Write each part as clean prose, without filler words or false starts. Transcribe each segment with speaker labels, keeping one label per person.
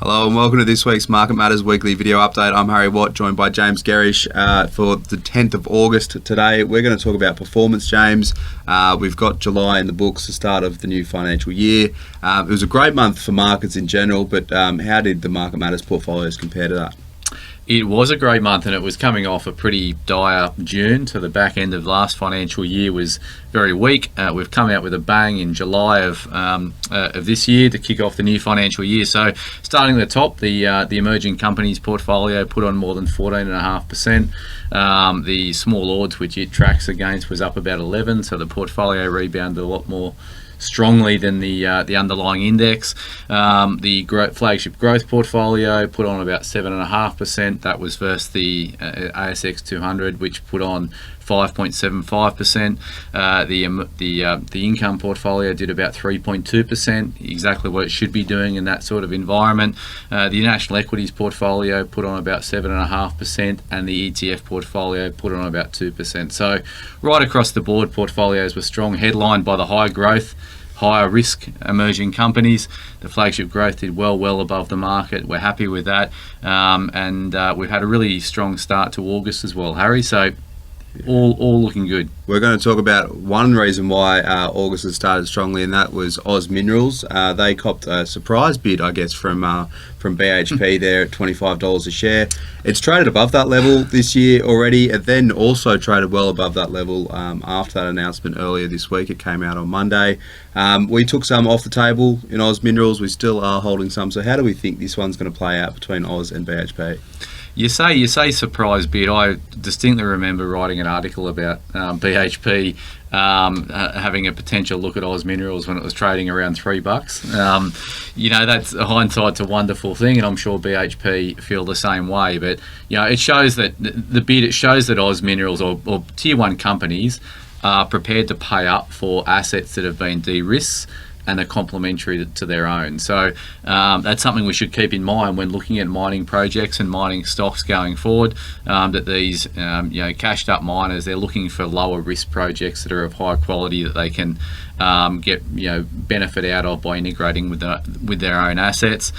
Speaker 1: Hello and welcome to this week's Market Matters weekly video update. I'm Harry Watt, joined by James Gerrish for the 10th of August today. We're going to talk about performance, James. We've got July in the books, the start of the new financial year. It was a great month for markets in general, but how did the Market Matters portfolios compare to that?
Speaker 2: It was a great month, and it was coming off a pretty dire June, so the back end of last financial year was very weak. We've come out with a bang in July of this year to kick off the new financial year. So starting at the top, the emerging companies portfolio put on more than 14.5%. The Small Ords, which it tracks against, was up about 11%, so the portfolio rebounded a lot more strongly than the underlying index. The flagship growth portfolio put on about 7.5%. That was versus the ASX 200, which put on 5.75%. The income portfolio did about 3.2%, exactly what it should be doing in that sort of environment. The national equities portfolio put on about 7.5%, and the ETF portfolio put on about 2%. So right across the board, portfolios were strong, headlined by the high growth, higher risk emerging companies. The flagship growth did well above the market. We're happy with that, and we've had a really strong start to August as well, Harry. So all looking good.
Speaker 1: We're going to talk about one reason why August has started strongly, and that was Oz Minerals. They copped a surprise bid, I guess, from BHP there at $25 a share. It's traded above that level this year already. It then also traded well above that level after that announcement earlier this week. It came out on Monday. We took some off the table in Oz Minerals. We still are holding some. So how do we think this one's going to play out between Oz and BHP?
Speaker 2: You say surprise bid. I distinctly remember writing an article about BHP having a potential look at Oz Minerals when it was trading around $3. That's a hindsight's a wonderful thing, and I'm sure BHP feel the same way. But it shows that the bid. It shows that Oz Minerals or tier one companies are prepared to pay up for assets that have been de-risked and are complementary to their own. So that's something we should keep in mind when looking at mining projects and mining stocks going forward, that these cashed up miners, they're looking for lower risk projects that are of high quality that they can get benefit out of by integrating with their own assets.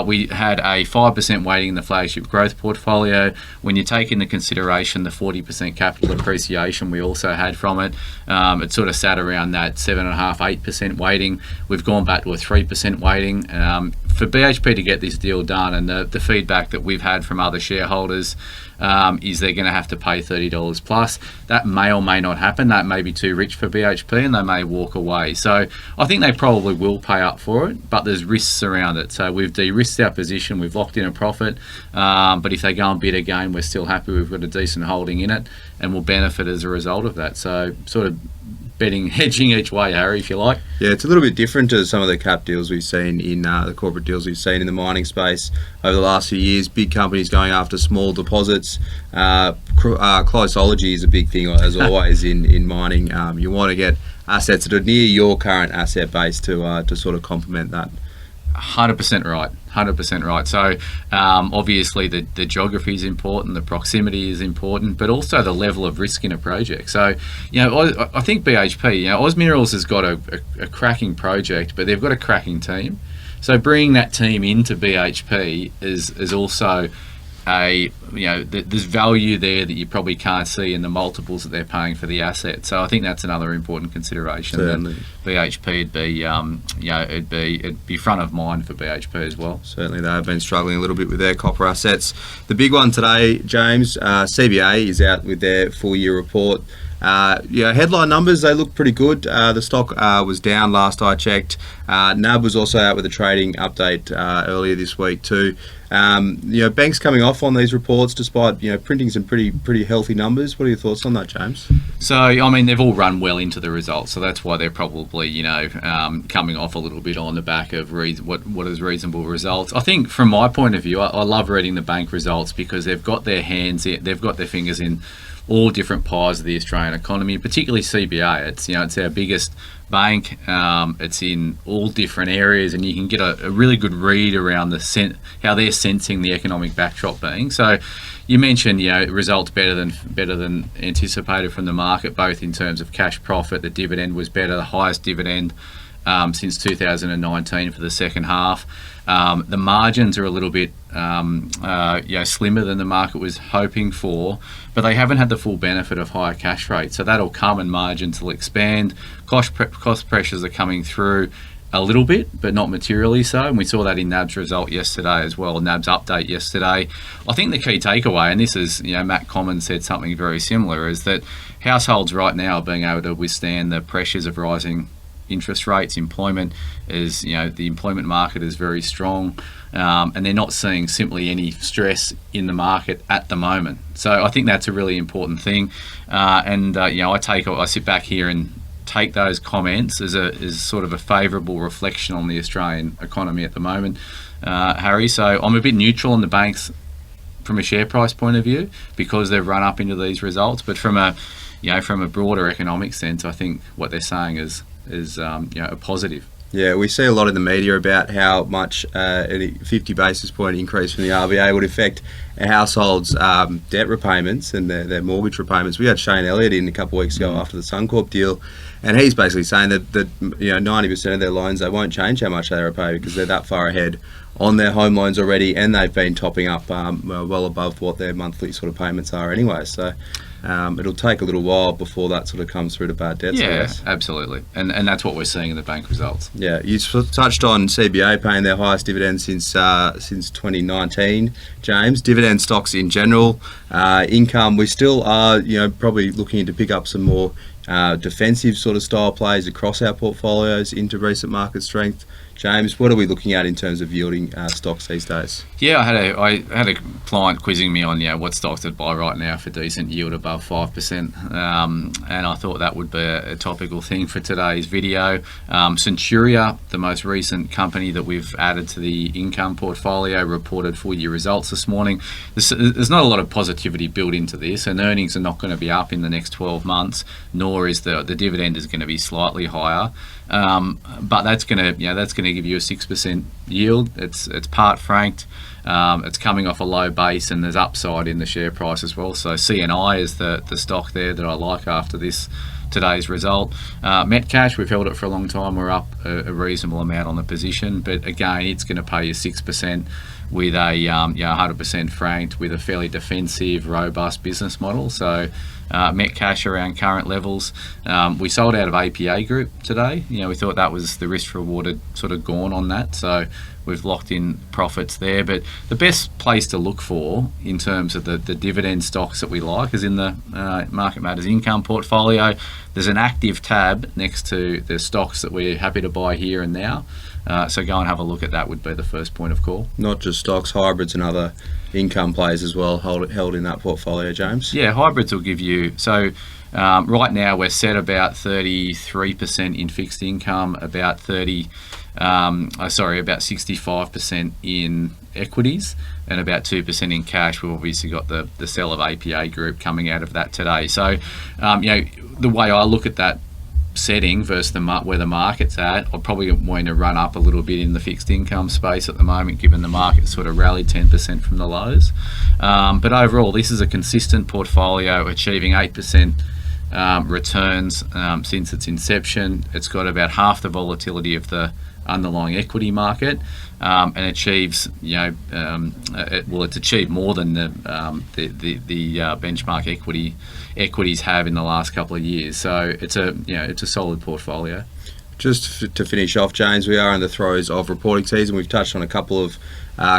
Speaker 2: We had a 5% weighting in the flagship growth portfolio. When you take into consideration the 40% capital appreciation we also had from it, it sort of sat around that 7.5-8% weighting. We've gone back to a 3% weighting. For BHP to get this deal done, and the feedback that we've had from other shareholders is they're going to have to pay $30 plus. That may or may not happen. That may be too rich for BHP, and they may walk away. So I think they probably will pay up for it, but there's risks around it. So we've de-risked our position. We've locked in a profit, but if they go and bid again, we're still happy. We've got a decent holding in it, and we'll benefit as a result of that. So sort of hedging each way, Harry, if you like.
Speaker 1: Yeah, it's a little bit different to some of the cap deals we've seen in the corporate deals we've seen in the mining space over the last few years. Big companies going after small deposits. Closeology is a big thing, as always, in mining. You want to get assets that are near your current asset base to sort of complement that.
Speaker 2: 100% right. 100% right. So obviously the geography is important, the proximity is important, but also the level of risk in a project. So I think BHP, Oz Minerals has got a cracking project, but they've got a cracking team. So bringing that team into BHP is also there's value there that you probably can't see in the multiples that they're paying for the asset. So I think that's another important consideration.
Speaker 1: Certainly.
Speaker 2: That BHP it'd be front of mind for BHP as well.
Speaker 1: Certainly, they have been struggling a little bit with their copper assets. The big one today, James, CBA is out with their full year report. Headline numbers, they look pretty good. The stock was down last I checked. NAB was also out with a trading update earlier this week too. Banks coming off on these reports despite printing some pretty healthy numbers. What are your thoughts on that, James?
Speaker 2: So I mean, they've all run well into the results, so that's why they're probably coming off a little bit on the back of what is reasonable results. I think from my point of view, I love reading the bank results because they've got their fingers in all different pies of the Australian economy, particularly CBA. It's our biggest bank. It's in all different areas, and you can get a really good read around how they're sensing the economic backdrop being. So you mentioned results better than anticipated from the market, both in terms of cash profit. The dividend was better, the highest dividend since 2019 for the second half. The margins are a little bit slimmer than the market was hoping for, but they haven't had the full benefit of higher cash rates. So that'll come and margins will expand. Cost pressures are coming through a little bit, but not materially so. And we saw that in NAB's result yesterday as well, NAB's update yesterday. I think the key takeaway, and this is, Matt Commons said something very similar, is that households right now are being able to withstand the pressures of rising interest rates. Employment is, the employment market is very strong, and they're not seeing simply any stress in the market at the moment. So I think that's a really important thing. I sit back here and take those comments as sort of a favourable reflection on the Australian economy at the moment, Harry. So I'm a bit neutral on the banks from a share price point of view because they've run up into these results. But from a broader economic sense, I think what they're saying is a positive.
Speaker 1: Yeah, we see a lot in the media about how much a 50 basis point increase from the RBA would affect a household's debt repayments and their mortgage repayments. We had Shane Elliott in a couple of weeks ago after the Suncorp deal, and he's basically saying that 90% of their loans, they won't change how much they repay because they're that far ahead on their home loans already, and they've been topping up well above what their monthly sort of payments are anyway. So it'll take a little while before that sort of comes through to bad debts.
Speaker 2: Yeah, absolutely, and that's what we're seeing in the bank results.
Speaker 1: Yeah, you touched on CBA paying their highest dividend since 2019, James. Dividend stocks in general, income, we still are probably looking to pick up some more defensive sort of style plays across our portfolios into recent market strength. James, what are we looking at in terms of yielding stocks these days?
Speaker 2: Yeah, I had a client quizzing me on what stocks to buy right now for decent yield above 5%, and I thought that would be a topical thing for today's video. Centuria, the most recent company that we've added to the income portfolio, reported full year results this morning. There's not a lot of positivity built into this, and earnings are not going to be up in the next 12 months, nor is the dividend is going to be slightly higher. But that's going to give you a 6% yield. It's part franked. It's coming off a low base, and there's upside in the share price as well. So CNI is the stock there that I like after today's result. Metcash, we've held it for a long time. We're up a reasonable amount on the position, but again, it's going to pay you 6% with a 100% franked, with a fairly defensive, robust business model. So Metcash around current levels. We sold out of APA Group today. We thought that was the risk rewarded sort of gone on that. So we've locked in profits there. But the best place to look for in terms of the dividend stocks that we like is in the Market Matters income portfolio. There's an active tab next to the stocks that we're happy to buy here and now. So go and have a look at that would be the first point of call. Not
Speaker 1: just stocks, hybrids and other income plays as well held in that portfolio, James?
Speaker 2: Yeah, hybrids will give you... So right now we're set about 33% in fixed income, about 65% in equities, and about 2% in cash. We've obviously got the sell of APA Group coming out of that today. So, the way I look at that setting versus where the market's at, I'm probably going to run up a little bit in the fixed income space at the moment, given the market sort of rallied 10% from the lows. But overall, this is a consistent portfolio achieving 8% returns since its inception. It's got about half the volatility of the underlying equity market, and achieves it's achieved more than the benchmark equities have in the last couple of years. So it's a solid portfolio.
Speaker 1: Just to finish off, James, we are in the throes of reporting season. We've touched on a couple of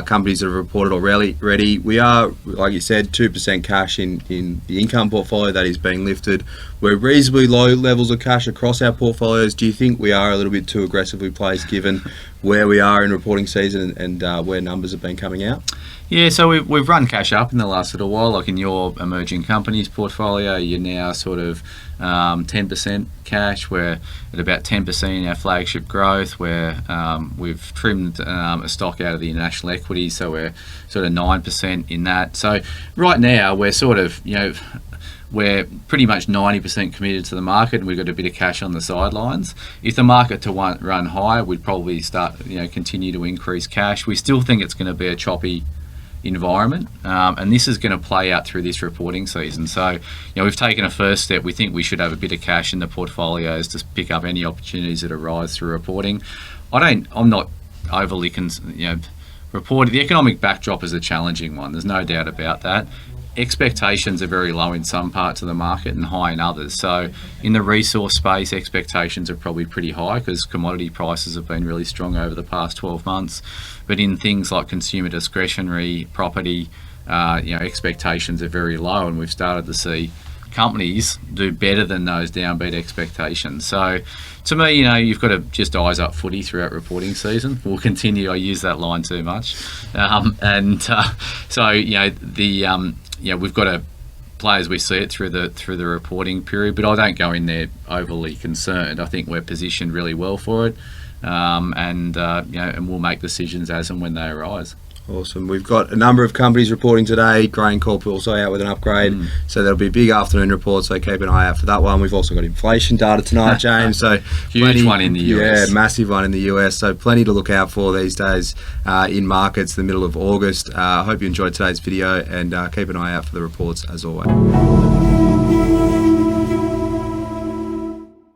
Speaker 1: companies that have reported already. We are, like you said, 2% cash in the income portfolio that is being lifted. We're reasonably low levels of cash across our portfolios. Do you think we are a little bit too aggressively placed given where we are in reporting season and where numbers have been coming out?
Speaker 2: Yeah, so we've run cash up in the last little while. Like in your emerging companies portfolio, you're now sort of 10% cash. We're at about 10% in our flagship growth, where we've trimmed a stock out of the international equities, so we're sort of 9% in that. So right now we're sort of, we're pretty much 90% committed to the market, and we've got a bit of cash on the sidelines. If the market to run higher, we'd probably start, continue to increase cash. We still think it's going to be a choppy environment, and this is going to play out through this reporting season. So, we've taken a first step. We think we should have a bit of cash in the portfolios to pick up any opportunities that arise through reporting. I'm not overly reporting. The economic backdrop is a challenging one. There's no doubt about that. Expectations are very low in some parts of the market and high in others. So in the resource space, expectations are probably pretty high because commodity prices have been really strong over the past 12 months. But in things like consumer discretionary, property, expectations are very low, and we've started to see companies do better than those downbeat expectations. So to me, you've got to just eyes up footy throughout reporting season. We'll continue. I use that line too much. We've got to play as we see it through the reporting period, but I don't go in there overly concerned. I think we're positioned really well for it, and we'll make decisions as and when they arise.
Speaker 1: Awesome. We've got a number of companies reporting today. GrainCorp also out with an upgrade, so there'll be a big afternoon report, so keep an eye out for that one. We've also got inflation data tonight, James, so
Speaker 2: huge one in the US.
Speaker 1: Yeah, massive one in the US, so plenty to look out for these days in markets, the middle of August. I hope you enjoyed today's video, and keep an eye out for the reports as always.